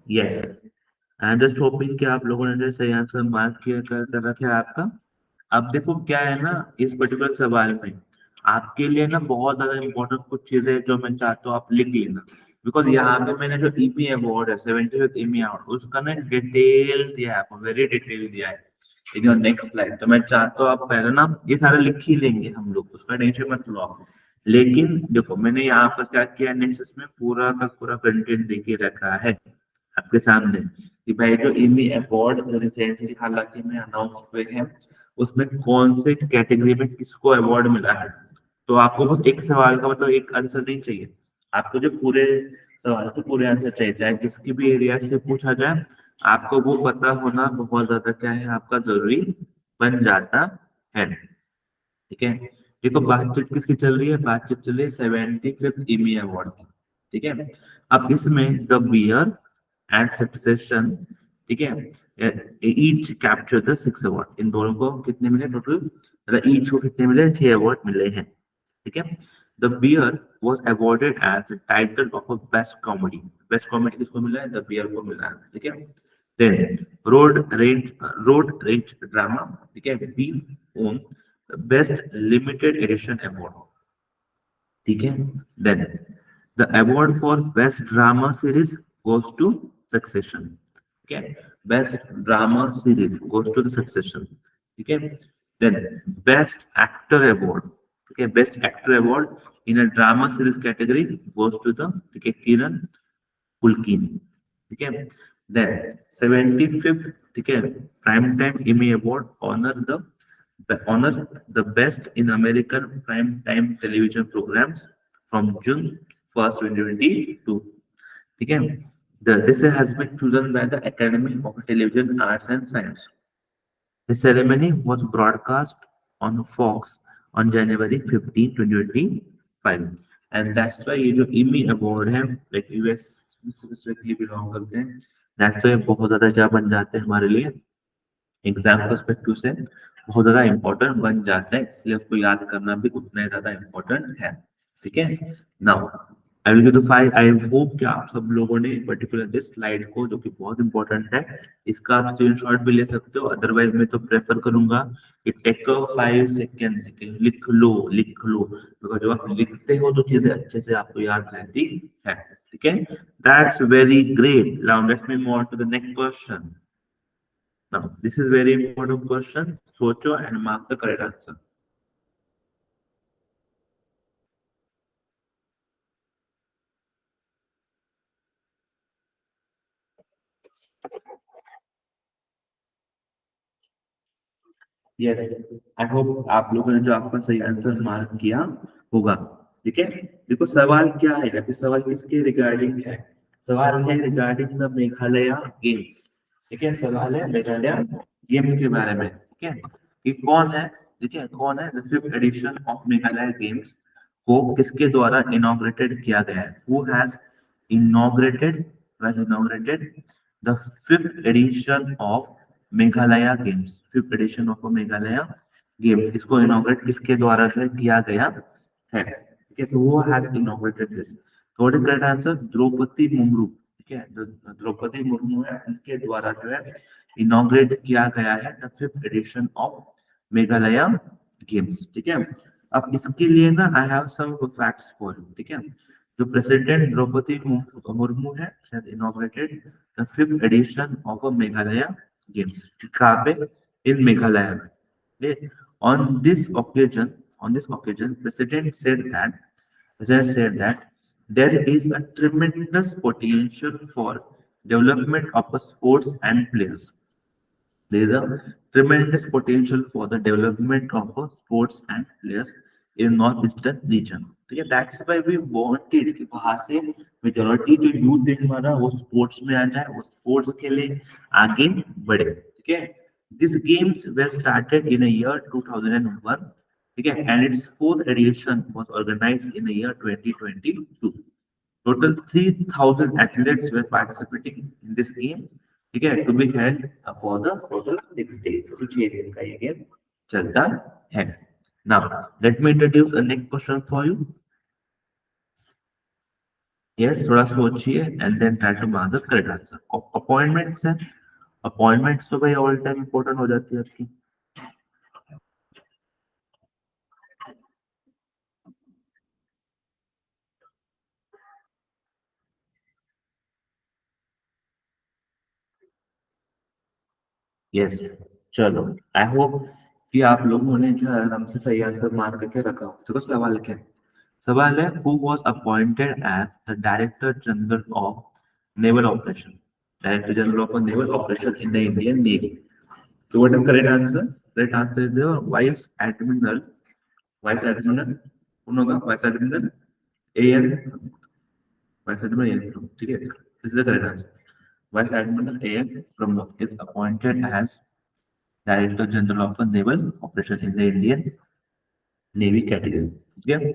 Yes. And just hoping कि आप लोगों ने जो सही आंसर मार्क किया कर रखा है आपका. अब देखो क्या है ना, इस पर्टिकुलर सवाल में आपके लिए ना बहुत ज्यादा इंपॉर्टेंट कुछ चीजें जो मैं चाहता हूँ आप लिख लेना. बिकॉज यहाँ पे मैंने जो ईपी अवार्ड है 75th ईपी अवार्ड, उसका ना डिटेल दिया है आपको, वेरी डिटेल दिया है इन योर नेक्स्ट स्लाइड. तो मैं चाहता हूँ आप पहले ना ये सारा लिख ही लेंगे हम लोग, उसका टेंशन मत लो आप. लेकिन देखो मैंने यहाँ पर क्या किया, नेक्स्ट इसमें पूरा का पूरा कंटेंट दे के रखा है आपके सामने कि भाई जो इमी अवार्ड रिसेंटली हालांकि में अनाउंस हुए हैं, उसमें कौन से कैटेगरी में किसको अवार्ड मिला है. तो आपको बस एक सवाल का मतलब एक आंसर नहीं चाहिए, आपको जो पूरे सवाल के पूरे आंसर चाहिए, चाहे किसकी भी एरिया से पूछा जाए, आपको वो पता होना बहुत ज्यादा क्या है आपका जरूरी बन जाता है. ठीक है. देखो बातचीत किसकी चल रही है, बातचीत चल रही है 75th इमी अवार्ड की. ठीक है. अब इसमें द बियर एंड सक्सेशन, ठीक है, ईच कैप्चर द 6 अवार्ड. इन दोनों को कितने मिले टोटल, मतलब ईच को कितने मिले, 6 अवार्ड मिले हैं. ठीक है. The Bear was awarded as the title of a best comedy. Best comedy किसको मिला है, द बियर को मिला है. ठीक है. देन रोड रेंज ड्रामा, ठीक है, be own best limited edition award. ठीक है. Then the award for best drama series goes to Succession. Okay, best drama series goes to the Succession. Okay, then best actor award. Okay, best actor award in a drama series category goes to the, okay, Kiran Kulkin. Okay, then 75th, okay, Primetime Emmy Award honor the best in American primetime television programs from June 1st, 2022. ठीक है. This has been chosen by the Academy of Television Arts and Science. The ceremony was broadcast on Fox on January 15, 2025. And that's why ये जो Emmy Award है, like US specifically belong करते हैं, that's why बहुत ज्यादा क्या बन जाते हैं हमारे लिए एग्जाम पर्सपेक्टिव से बहुत ज्यादा इंपॉर्टेंट बन जाता है, इसलिए उसको याद करना भी उतना ही ज्यादा इंपॉर्टेंट है. ठीक है. Now I will give the 5। I hope कि आप सब लोगों ने पर्टिकुलर दिस स्लाइड को, जो कि बहुत इंपॉर्टेंट है, इसका आप स्क्रीनशॉट भी ले सकते हो। अदरवाइज मैं तो प्रेफर करूंगा कि टेक 5 सेकेंड लिख लो, बिकॉज जब आप लिखते हो तो चीजें अच्छे से आपको याद रहती है। ठीक है, that's very great. Now let me move on to the next question. Now this is very important question, सोचो and mark the correct answer. Yes, I hope आप लोगों ने जो आपका सही आंसर मार्क किया होगा। ठीक है, देखो सवाल क्या है, अभी सवाल किसके रिगार्डिंग है? सवाल है रिगार्डिंग द मेघालय गेम्स। ठीक है, सवाल है मेघालय गेम्स के बारे में। ठीक है, ये कौन है? ठीक है, कौन है? The 5th edition of Meghalaya games को किसके द्वारा इनॉग्रेटेड किया गया है? Who has inaugurated inaugurated the 5th edition of Meghalaya games? 5th edition of Meghalaya game, इसको इनॉग्रेट किसके द्वारा जो है किया गया है? ठीक है, so who has inaugurated this? So what is correct answer? Draupadi Murmu. ठीक है, जो द्रौपदी मुर्मू है, उनके द्वारा जो है इनॉग्रेट किया गया है the 5th edition of Meghalaya games. ठीक है, अब इसके लिए ना I have some facts for you. ठीक है, जो प्रेसिडेंट द्रौपदी मुर्मू है, शायद inaugurated the 5th edition of Meghalaya games. कहाँ पे? इन मेघालय में। Okay. On this occasion, President said that there is a tremendous potential for development of the sports and players. There is a tremendous potential for the development of sports and players in northeastern region. ठीक है, that's why we wanted कि वहां से मेजोरिटी जो यूथ है हमारा वो स्पोर्ट्स में आ जाए, वो स्पोर्ट्स के लिए आगे बढ़े। ठीक है, these games were started in the year 2001. ठीक है, and its 4th edition was organized in the year 2022. Total 3,000 athletes were participating in this game. ठीक है, to be held for the total 6 days। तो 6 दिन का ये गेम चलता है। Now, let me introduce a next question for you. Yes, थोड़ा सोचिए and then try to mark the correct answer. Appointments है, अपॉइंटमेंट्स तो भाई ऑल टाइम इंपॉर्टेंट हो जाती है आपकी। यस, चलो आई होप कि आप लोगों ने जो है आराम से सही आंसर मार करके रखा हो। देखो सवाल क्या है? सवाल है who was appointed as the director general of naval operation, director general of naval operation in the Indian navy. तो what is correct answer? Correct answer is vice admiral, vice admiral कौन होगा? Vice admiral AN, vice admiral AN. ठीक है, this is the correct answer. Vice Admiral A.N. Pramod is appointed as Director General of Naval Operation in the Indian Navy category। ठीक है,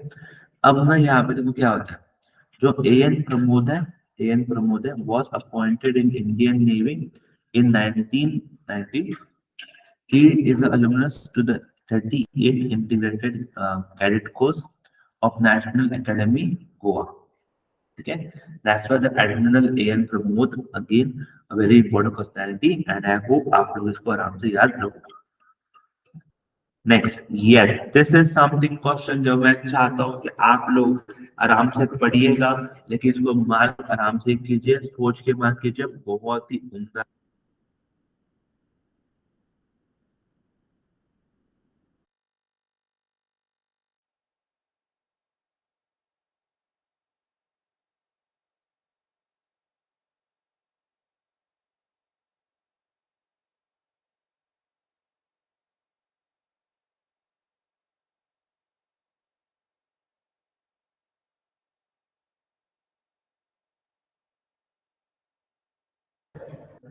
अब ना यहाँ पे देखो क्या होता है। जो A.N. प्रमोद है, A.N. प्रमोद है, was appointed in Indian Navy in 1990। He is an alumnus to the 38 Integrated Cadet Course of National Academy, Goa। ठीक है, that's why the Admiral A.N. Pramod, again a very important personality, and I hope आप लोग इसको आराम से याद रखोगे। Next, yes, this is something question जो मैं चाहता हूँ कि आप लोग आराम से पढ़िएगा, लेकिन इसको मार्क आराम से कीजिए, सोच के मार्क कीजिए, बहुत ही उम्दा।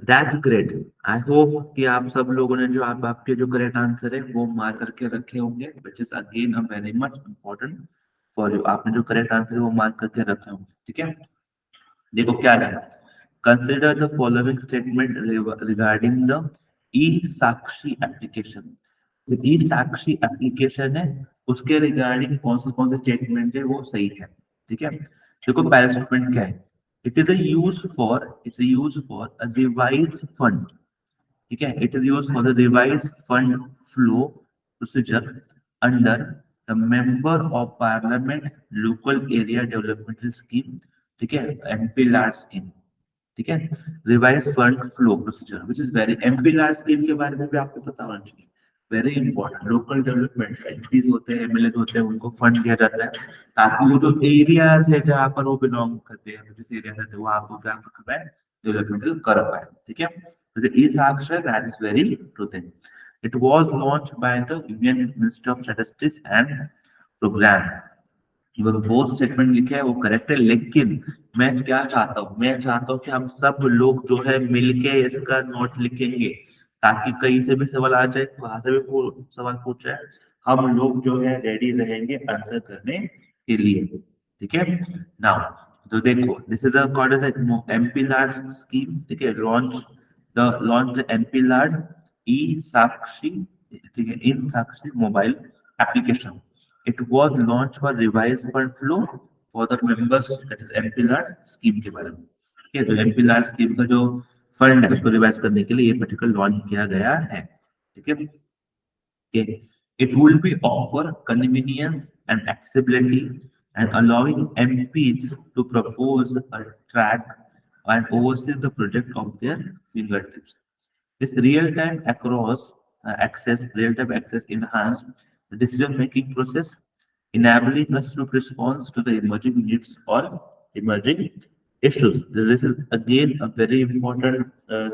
That's great. आई होप कि आप सब लोगों ने जो आप आपके जो करेक्ट आंसर है वो मार्क करके रखे होंगे, which is again a very much important for you. आपने जो करेक्ट आंसर है वो मार्क करके रखे होंगे। ठीक है, देखो क्या है। Consider the following statement regarding the E Sakshi application. जो ई साक्षी एप्लीकेशन है उसके रिगार्डिंग कौन से स्टेटमेंट है वो सही है। ठीक है, देखो पहला स्टेटमेंट क्या है, it is use for a revise fund, ठीक है, it is use for the revise fund flow procedure under the member of parliament local area developmental scheme, ठीक है, एमपी लार्ज स्कीम, ठीक है, revise fund flow procedure which is very, MP large scheme के बारे में भी आपको पता होना चाहिए, very important, local development entities होते हैं, एमएलए होते हैं, उनको फंड दिया जाता है ताकि वो जो एरियाज है जहाँ पर वो बिलोंग करते हैं, जिस एरिया से वहां को क्या कर पाए, डेवलपमेंटल कर पाए, ठीक है, तो इस अक्षर that is very true thing. It was launched by the Union Ministry of Statistics and Program. वो बोथ स्टेटमेंट लिखे है वो करेक्ट है, लेकिन मैं क्या चाहता हूँ, मैं चाहता हूँ कि हम सब लोग जो है मिलके इसका नोट लिखेंगे ताकि कहीं से भी सवाल आ जाए, वहां से भी सवाल पूछ जाए, हम लोग जो है रेडी रहेंगे आंसर करने के लिए, ठीक है. नाउ तो देखो this is called as MP large scheme, ठीक है, launch the MP large e Sakshi, ठीक है, in Sakshi mobile application. It was launched for revised fund flow for the members, that is MP Lad scheme के बारे में, ठीक है, तो MP लाड स्कीम का जो फंड है उसको रिवाइज करने के लिए ये पर्टिकुलर लॉन्च किया गया है, ठीक है. Okay. It will be offer convenience and accessibility and allowing MPs to propose a track and oversee the project of their fingertips. This real-time access enhance the decision-making process, enabling us to respond to the emerging needs or emerging issues. This is again a very important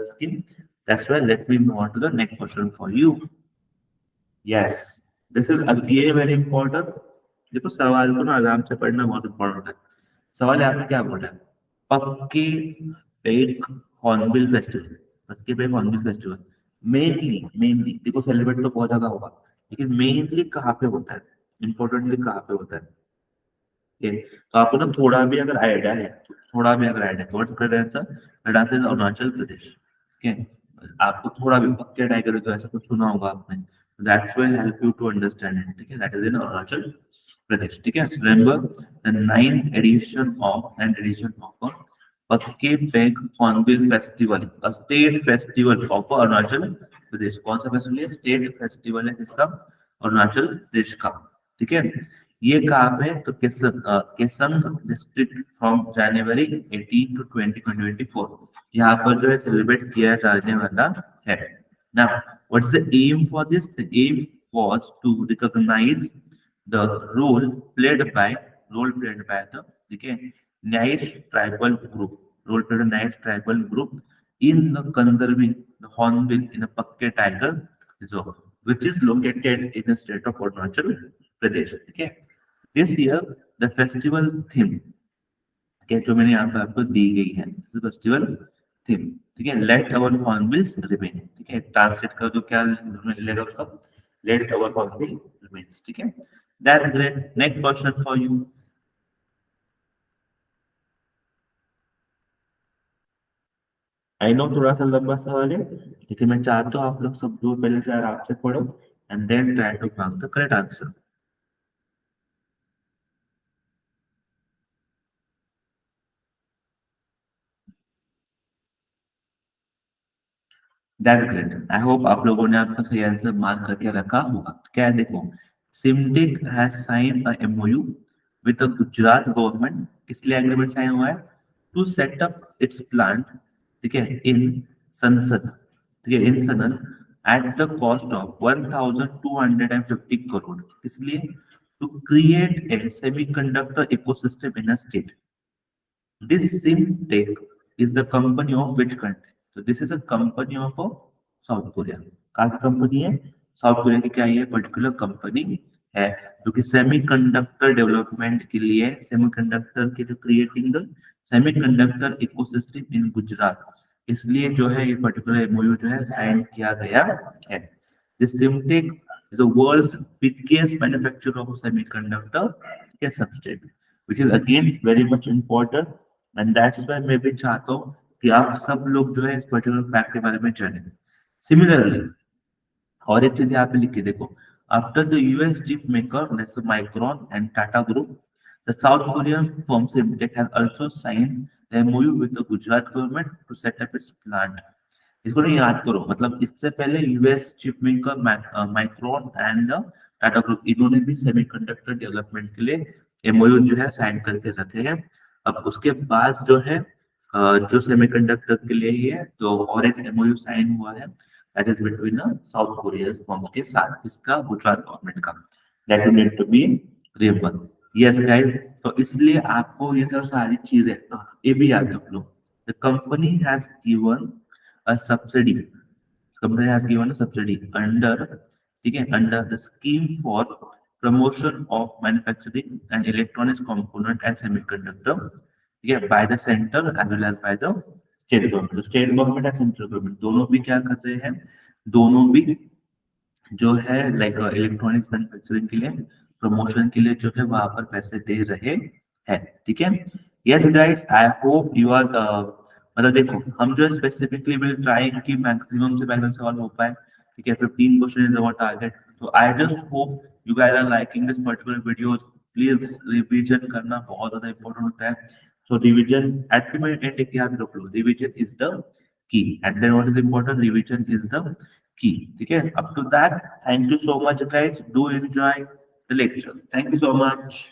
skill. That's why let me move on to the next question for you. Yes, this is again very important. देखो सवाल को ना आराम से पढ़ना बहुत इंपॉर्टेंट है. सवाल यहाँ पे क्या बोला है, पक्के पेक हॉर्नबिल फेस्टिवल, पक्के पेक हॉर्नबिल फेस्टिवल मेनली देखो सेलिब्रेट तो बहुत ज्यादा होगा, लेकिन मेनली कहाँ पे होता है, इंपॉर्टेंटली कहाँ पे होता है, ये तो आपको ना थोड़ा भी अगर आइडिया है, थोड़ा भी अगर आइडिया, थोड़ा सा आंसर अरुणाचल प्रदेश, ठीक है, आपको थोड़ा भी पक्के टाइगर तो ऐसा कुछ सुना होगा आपने, that will help you to understand it, ठीक है, that is in Arunachal Pradesh, ठीक है. Remember the 9th edition of Pakke Paga hornbill festival, a state festival of Arunachal Pradesh. कौन सा फेस्टिवल है, स्टेट फेस्टिवल है किसका, अरुणाचल प्रदेश का, ठीक है. ये कहाँ पे है, तो Kesang district from January 18 to 2024 यहाँ पर जो है सेलिब्रेट किया जाने वाला है. Now what is the aim for this, the aim was to recognise the role played by the, ठीक है, Nyishi tribal group, role played Nyishi tribal group in the conserving the hornbill in a Pakke tiger reserve which is located in the state of Arunachal Pradesh, ठीक है. This year the festival theme, क्या जो मैंने यहाँ पे आपको दी गई है, फेस्टिवल थीम, ठीक है, लेट अवर हॉर्नबिल्स रिमेन, ठीक है, ट्रांसलेट कर दो क्या मिलेगा उसका, लेट अवर हॉर्नबिल रिमेन्स, ठीक है. That's great. Next question for you. I know थोड़ा सा लंबा सवाल है, लेकिन मैं चाहता हूँ आप लोग सब जो पहले से आराम से पढ़ो and then try to find the correct answer. That's great. I hope आप लोगों ने आपका सही आंसर मार्क करके रखा होगा. क्या है देखो, Simdega has sign a MOU with the Gujarat government, किस लिए एग्रीमेंट साइन हुआ है, to set up its plant, ठीक है, इन संसद, ठीक है, in Sanand at the cost of 1250 crore, इसलिए to create a semiconductor ecosystem in a state. This SimTech is the company of which country? So this is a company of South Korea. कौन सी कंपनी है, साउथ कोरिया की. क्या ये पर्टिकुलर कंपनी है जो कि सेमीकंडक्टर डेवलपमेंट के लिए, सेमीकंडक्टर के जो क्रिएटिंग द सेमीकंडक्टर इकोसिस्टम इन गुजरात, इसलिए जो है ये पर्टिकुलर एमओयू जो है साइन किया गया है. This सिमटेक is the world's biggest manufacturer of semiconductor substrate, which is again very much important. And that's why मैं भी चाहता हूँ कि आप सब लोग जो है इस पर्टिकुलर फैक्ट के बारे में जानें. सिमिलरली और एक चीज यहाँ पे लिख के देखो, after the US chip maker micron and Tata group, The South Korean firm Simtek has also signed the MOU with the Gujarat government to set up its plant. इसको नहीं याद करो, मतलब इससे पहले US chip maker micron and Tata group, इन्होंने भी सेमीकंडक्टर डेवलपमेंट के लिए एमओयू जो है साइन करके रखे हैं। अब उसके बाद जो है जो सेमीकंडक्टर के लिए ही है, तो और एक एमओयू साइन हुआ है, that is between South Korean firm के साथ, इसका गुजरात गवर्नमेंट का, that you need to be remember. Yes guys, तो इसलिए आपको ये सब सारी चीजें ये भी याद रख लो। The company has given a subsidy. Company has given a subsidy under, ठीक है, under the scheme for promotion of manufacturing and electronics component and semiconductor, ठीक है, by the center as well as by the state government. State government and central government दोनों भी क्या कर रहे हैं, दोनों भी जो है लाइक इलेक्ट्रॉनिक्स मैन्युफैक्चरिंग के लिए, प्रमोशन के लिए जो है वहां पर पैसे दे रहे हैं, ठीक है। Yes guys, I hope you are, मतलब देखो हम जो स्पेसिफिकली विल ट्राई कि मैक्सिमम से मैक्सिमम सॉल्व हो पाए, ठीक है। 15 क्वेश्चन इज आवर टारगेट, तो I just hope you guys are liking this particular videos. Please revision करना बहुत ज्यादा इंपॉर्टेंट होता है, सो रिवीजन अल्टीमेट एंड एक याद रख लो, revision is the key, and then what is important, revision is the key, ठीक है। Up to that, thank you so much guys, do enjoy the lecture, thank you so much.